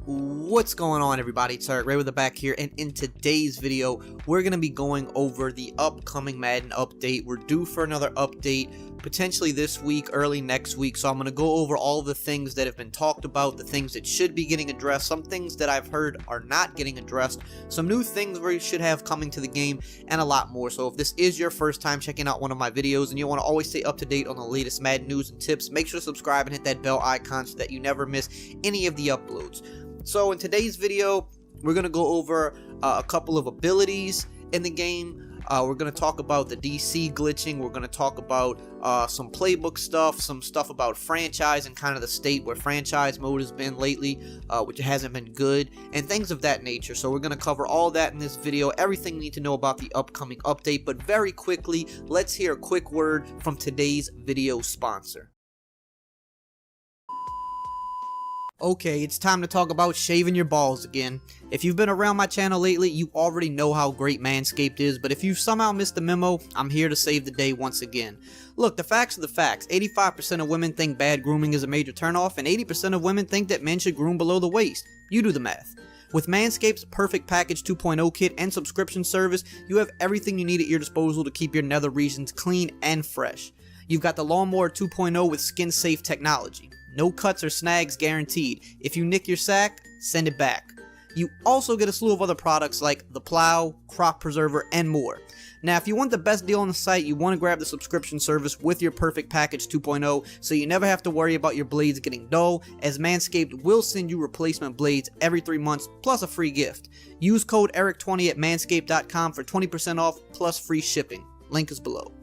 What's going on, everybody? It's EricRayweather back here, and in today's video we're going to be going over the upcoming Madden update. We're due for another update potentially this week, early next week, so I'm going to go over all the things that have been talked about, the things that should be getting addressed, some things that I've heard are not getting addressed, some new things we should have coming to the game, and a lot more. So if this is your first time checking out one of my videos and you want to always stay up to date on the latest Madden news and tips, make sure to subscribe and hit that bell icon so that you never miss any of the uploads. So in today's video, we're going to go over a couple of abilities in the game. We're going to talk about the DC glitching. We're going to talk about some playbook stuff, some stuff about franchise and kind of the state where franchise mode has been lately, which hasn't been good, and things of that nature. So we're going to cover all that in this video, everything you need to know about the upcoming update. But very quickly, let's hear a quick word from today's video sponsor. Okay, it's time to talk about shaving your balls again. If you've been around my channel lately, you already know how great Manscaped is, but if you've somehow missed the memo, I'm here to save the day once again. Look, the facts are the facts. 85% of women think bad grooming is a major turnoff, and 80% of women think that men should groom below the waist. You do the math. With Manscaped's Perfect Package 2.0 kit and subscription service, you have everything you need at your disposal to keep your nether regions clean and fresh. You've got the Lawnmower 2.0 with skin-safe technology. No cuts or snags guaranteed. If you nick your sack, send it back. You also get a slew of other products like the Plow, Crop Preserver, and more. Now, if you want the best deal on the site, you want to grab the subscription service with your Perfect Package 2.0 so you never have to worry about your blades getting dull, as Manscaped will send you replacement blades every 3 months plus a free gift. Use code ERIC20 at manscaped.com for 20% off plus free shipping. Link is below.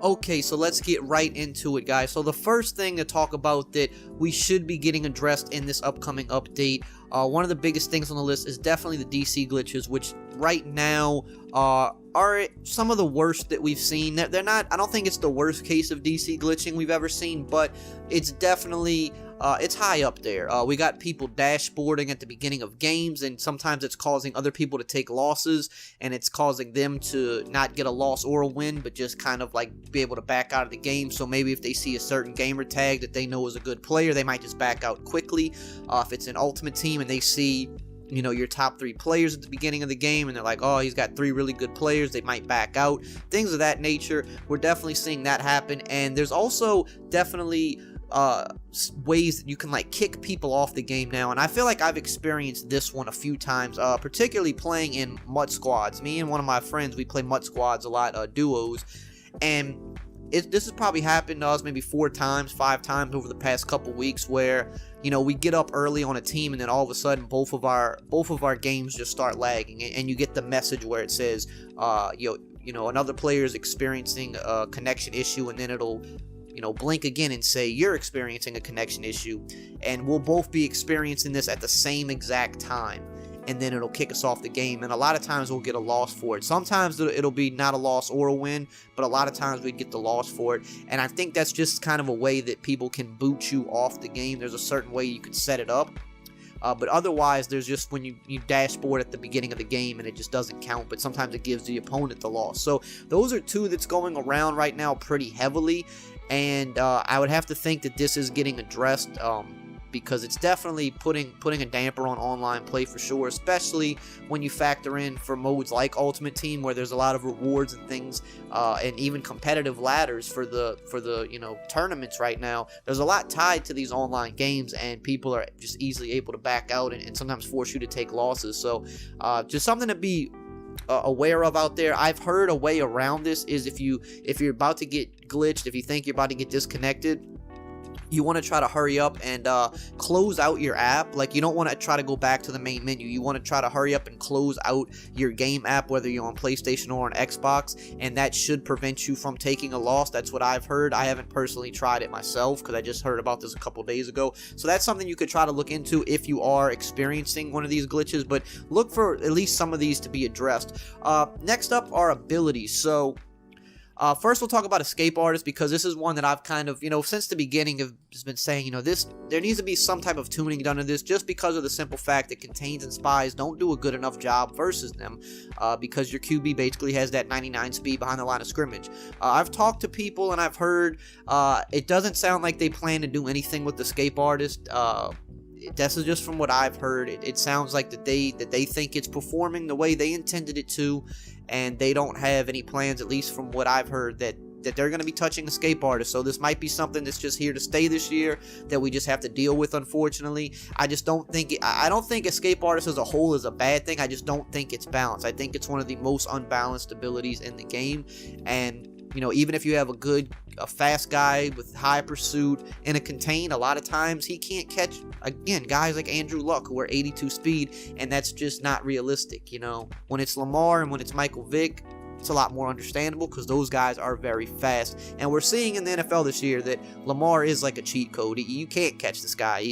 Okay, so let's get right into it, guys. So the first thing to talk about that we should be getting addressed in this upcoming update, one of the biggest things on the list is definitely the DC glitches, which right now are some of the worst that we've seen. They're not, I don't think it's the worst case of DC glitching we've ever seen, but it's definitely it's high up there. We got people dashboarding at the beginning of games, and sometimes it's causing other people to take losses, and it's causing them to not get a loss or a win, but just kind of like be able to back out of the game. So maybe if they see a certain gamer tag that they know is a good player, they might just back out quickly. If it's an ultimate team and they see, you know, your top 3 players at the beginning of the game and they're like, oh, he's got 3 really good players, they might back out. Things of that nature. We're definitely seeing that happen, and there's also definitely ways that you can like kick people off the game now, and I feel like I've experienced this one a few times, particularly playing in MUT squads. Me and one of my friends, we play MUT squads a lot, duos, and this has probably happened to us maybe 4 times, 5 times over the past couple weeks, where, you know, we get up early on a team and then all of a sudden both of our games just start lagging, and you get the message where it says you know, another player is experiencing a connection issue, and then it'll, you know, blink again and say you're experiencing a connection issue, and we'll both be experiencing this at the same exact time, and then it'll kick us off the game. And a lot of times we'll get a loss for it. Sometimes it'll be not a loss or a win, but a lot of times we get the loss for it, and I think that's just kind of a way that people can boot you off the game. There's a certain way you could set it up, but otherwise there's just when you dashboard at the beginning of the game and it just doesn't count, but sometimes it gives the opponent the loss. So those are 2 that's going around right now pretty heavily, and I would have to think that this is getting addressed, because it's definitely putting a damper on online play for sure, especially when you factor in for modes like Ultimate Team, where there's a lot of rewards and things, and even competitive ladders for the you know, tournaments right now. There's a lot tied to these online games, and people are just easily able to back out and sometimes force you to take losses. So just something to be aware of out there. I've heard a way around this is if you're about to get glitched, if you think you're about to get disconnected, you want to try to hurry up and close out your app. Like, you don't want to try to go back to the main menu. You want to try to hurry up and close out your game app, whether you're on PlayStation or on Xbox, and that should prevent you from taking a loss. That's what I've heard. I haven't personally tried it myself because I just heard about this a couple days ago. So that's something you could try to look into if you are experiencing one of these glitches, but look for at least some of these to be addressed. Next up are abilities. So First, we'll talk about escape artist, because this is one that I've kind of, since the beginning have been saying, there needs to be some type of tuning done to this, just because of the simple fact that contains and spies don't do a good enough job versus them, because your QB basically has that 99 speed behind the line of scrimmage. I've talked to people and I've heard it doesn't sound like they plan to do anything with the escape artist. This is just from what I've heard. It sounds like that they think it's performing the way they intended it to, and they don't have any plans, at least from what I've heard, that they're going to be touching escape artists. So this might be something that's just here to stay this year, that we just have to deal with, unfortunately. I just don't think I don't think escape artists as a whole is a bad thing. I just don't think it's balanced. I think it's one of the most unbalanced abilities in the game, and even if you have a fast guy with high pursuit in a contain, a lot of times he can't catch, again, guys like Andrew Luck who are 82 speed, and that's just not realistic. When it's Lamar and when it's Michael Vick, it's a lot more understandable, because those guys are very fast, and we're seeing in the NFL this year that Lamar is like a cheat code. You can't catch this guy,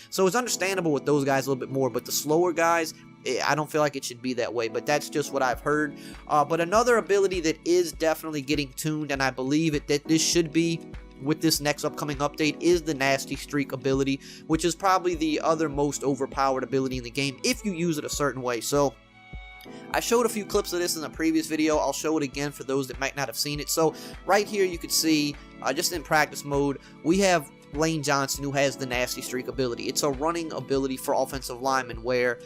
so it's understandable with those guys a little bit more, but the slower guys, I don't feel like it should be that way, but that's just what I've heard. But another ability that is definitely getting tuned, and I believe that this should be with this next upcoming update, is the Nasty Streak ability, which is probably the other most overpowered ability in the game if you use it a certain way. So I showed a few clips of this in a previous video. I'll show it again for those that might not have seen it. So right here you can see, just in practice mode, we have Lane Johnson, who has the Nasty Streak ability. It's a running ability for offensive linemen where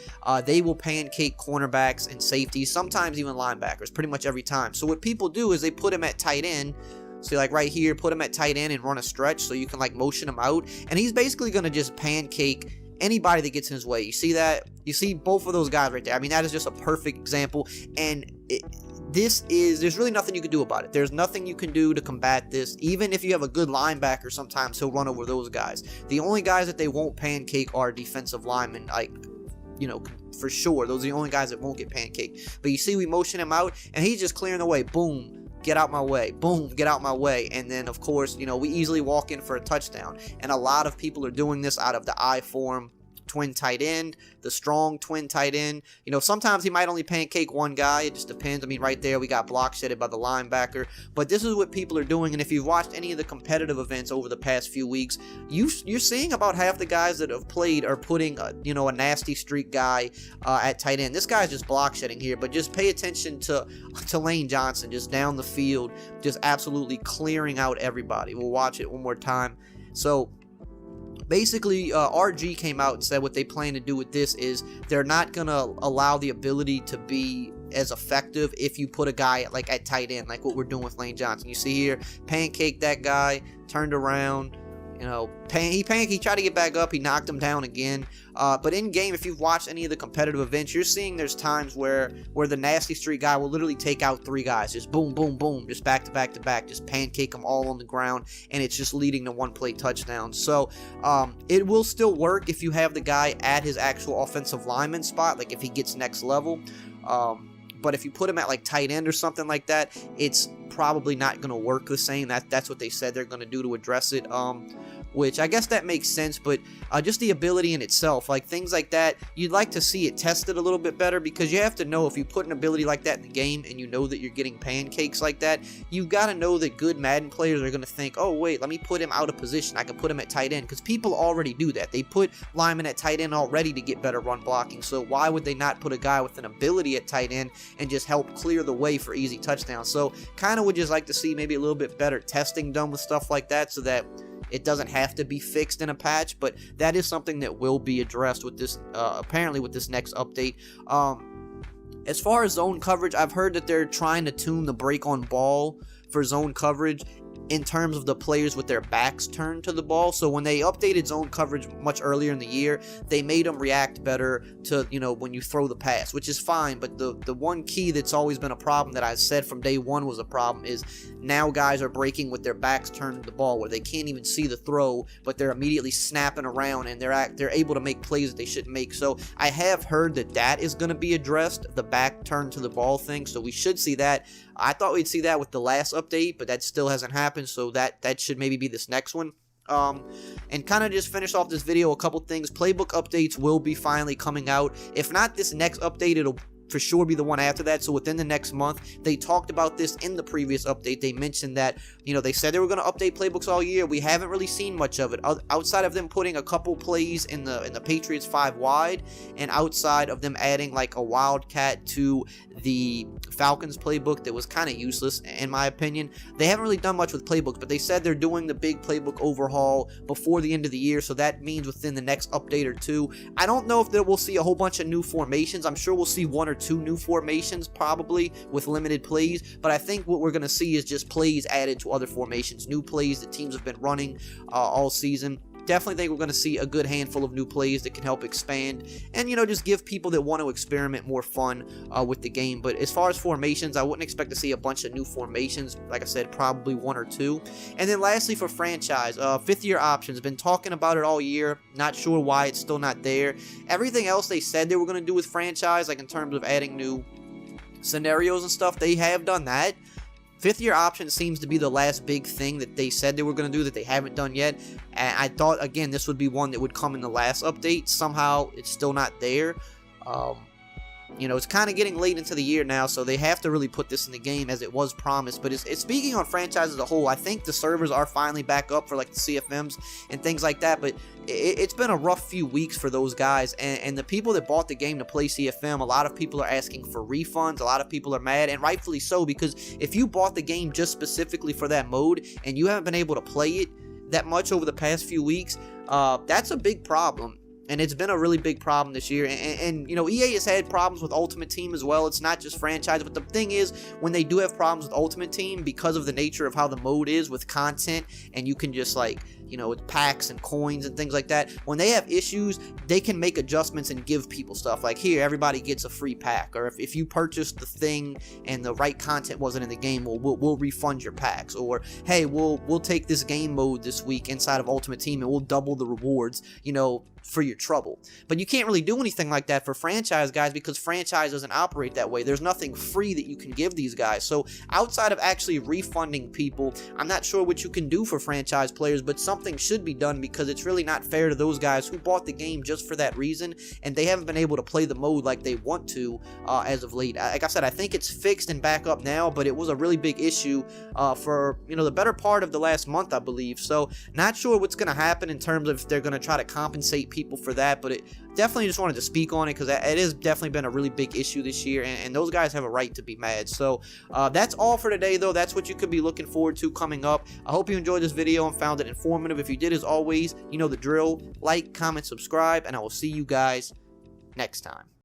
they will pancake cornerbacks and safeties, sometimes even linebackers, pretty much every time. So what people do is they put him at tight end. So like right here, put him at tight end and run a stretch so you can like motion him out, and he's basically going to just pancake anybody that gets in his way. You see that? You see both of those guys right there. I mean, that is just a perfect example, and there's really nothing you can do about it. There's nothing you can do to combat this. Even if you have a good linebacker, sometimes he'll run over those guys. The only guys that they won't pancake are defensive linemen, like, for sure. Those are the only guys that won't get pancaked. But you see, we motion him out, and he's just clearing the way. Boom, get out my way. Boom, get out my way. And then, of course, we easily walk in for a touchdown. And a lot of people are doing this out of the I form twin tight end, the strong twin tight end. Sometimes he might only pancake one guy. It just depends. I mean, right there we got block shedded by the linebacker. But this is what people are doing. And if you've watched any of the competitive events over the past few weeks, you're seeing about half the guys that have played are putting a Nasty Streak guy at tight end. This guy's just block shedding here, but just pay attention to Lane Johnson, just down the field, just absolutely clearing out everybody. We'll watch it one more time. So basically, RG came out and said what they plan to do with this is they're not going to allow the ability to be as effective if you put a guy at tight end, like what we're doing with Lane Johnson. You see here, pancake that guy, turned around, he tried to get back up, he knocked him down again. But in game, if you've watched any of the competitive events, you're seeing there's times where the Nasty Streak guy will literally take out 3 guys, just boom, boom, boom, just back to back to back, just pancake them all on the ground, and it's just leading to one-play touchdowns. So it will still work if you have the guy at his actual offensive lineman spot, like if he gets next level. But if you put him at tight end or something like that, it's probably not going to work the same. That's what they said they're going to do to address it. Which I guess that makes sense, but just the ability in itself, things like that, you'd like to see it tested a little bit better, because you have to know if you put an ability like that in the game and you know that you're getting pancakes like that, you've got to know that good Madden players are going to think, oh wait, let me put him out of position, I can put him at tight end, because people already do that. They put linemen at tight end already to get better run blocking, so why would they not put a guy with an ability at tight end and just help clear the way for easy touchdowns? So kind of would just like to see maybe a little bit better testing done with stuff like that, so that it doesn't have to be fixed in a patch, but that is something that will be addressed with this, apparently with this next update. As far as zone coverage, I've heard that they're trying to tune the break on ball for zone coverage in terms of the players with their backs turned to the ball. So when they updated zone coverage much earlier in the year, they made them react better to, when you throw the pass, which is fine. But the one key that's always been a problem that I said from day one was a problem is now guys are breaking with their backs turned to the ball, where they can't even see the throw, but they're immediately snapping around and they're able to make plays that they shouldn't make. So I have heard that is going to be addressed, the back turned to the ball thing. So we should see that. I thought we'd see that with the last update, but that still hasn't happened, so that should maybe be this next one. And kind of just finish off this video, a couple things. Playbook updates will be finally coming out. If not this next update, it'll for sure be the one after that. So within the next month, they talked about this in the previous update. They mentioned that, you know, they said they were going to update playbooks all year. We haven't really seen much of it outside of them putting a couple plays in the Patriots 5 wide, and outside of them adding like a wildcat to the Falcons playbook that was kind of useless in my opinion. They haven't really done much with playbooks, but they said they're doing the big playbook overhaul before the end of the year, so that means within the next update or two. I don't know if we'll see a whole bunch of new formations. I'm sure we'll see 1 or 2 new formations probably with limited plays, but I think what we're going to see is just plays added to other formations, new plays that teams have been running all season. Definitely think we're going to see a good handful of new plays that can help expand and, you know, just give people that want to experiment more fun with the game. But as far as formations, I wouldn't expect to see a bunch of new formations. Like I said, probably 1 or 2. And then lastly for franchise, 5th year options. Been talking about it all year. Not sure why it's still not there. Everything else they said they were going to do with franchise, like in terms of adding new scenarios and stuff, they have done that. 5th year option seems to be the last big thing that they said they were going to do that they haven't done yet. And I thought, again, this would be one that would come in the last update. Somehow, it's still not there. You know, it's kind of getting late into the year now, so they have to really put this in the game as it was promised. But it's speaking on franchise as a whole, I think the servers are finally back up for like the CFMs and things like that. But it's been a rough few weeks for those guys, and the people that bought the game to play CFM, a lot of people are asking for refunds. A lot of people are mad, and rightfully so, because if you bought the game just specifically for that mode and you haven't been able to play it that much over the past few weeks, that's a big problem. And it's been a really big problem this year. And, you know, EA has had problems with Ultimate Team as well. It's not just franchise. But the thing is, when they do have problems with Ultimate Team, because of the nature of how the mode is with content, and you can just, like, you know, with packs and coins and things like that, when they have issues, they can make adjustments and give people stuff. Like, here, everybody gets a free pack. Or if you purchased the thing and the right content wasn't in the game, we'll refund your packs. Or, hey, we'll take this game mode this week inside of Ultimate Team and we'll double the rewards, you know, for your trouble. But you can't really do anything like that for franchise guys, because franchise doesn't operate that way. There's nothing free that you can give these guys. So outside of actually refunding people, I'm not sure what you can do for franchise players, but something should be done, because it's really not fair to those guys who bought the game just for that reason, and they haven't been able to play the mode like they want to as of late. Like I said, I think it's fixed and back up now, but it was a really big issue for, you know, the better part of the last month, I believe. So not sure what's going to happen in terms of if they're going to try to compensate people for that, but it definitely just wanted to speak on it, because it has definitely been a really big issue this year, and those guys have a right to be mad. So that's all for today, though. That's what you could be looking forward to coming up. I hope you enjoyed this video and found it informative. If you did, as always, you know the drill. Like, comment, subscribe, and I will see you guys next time.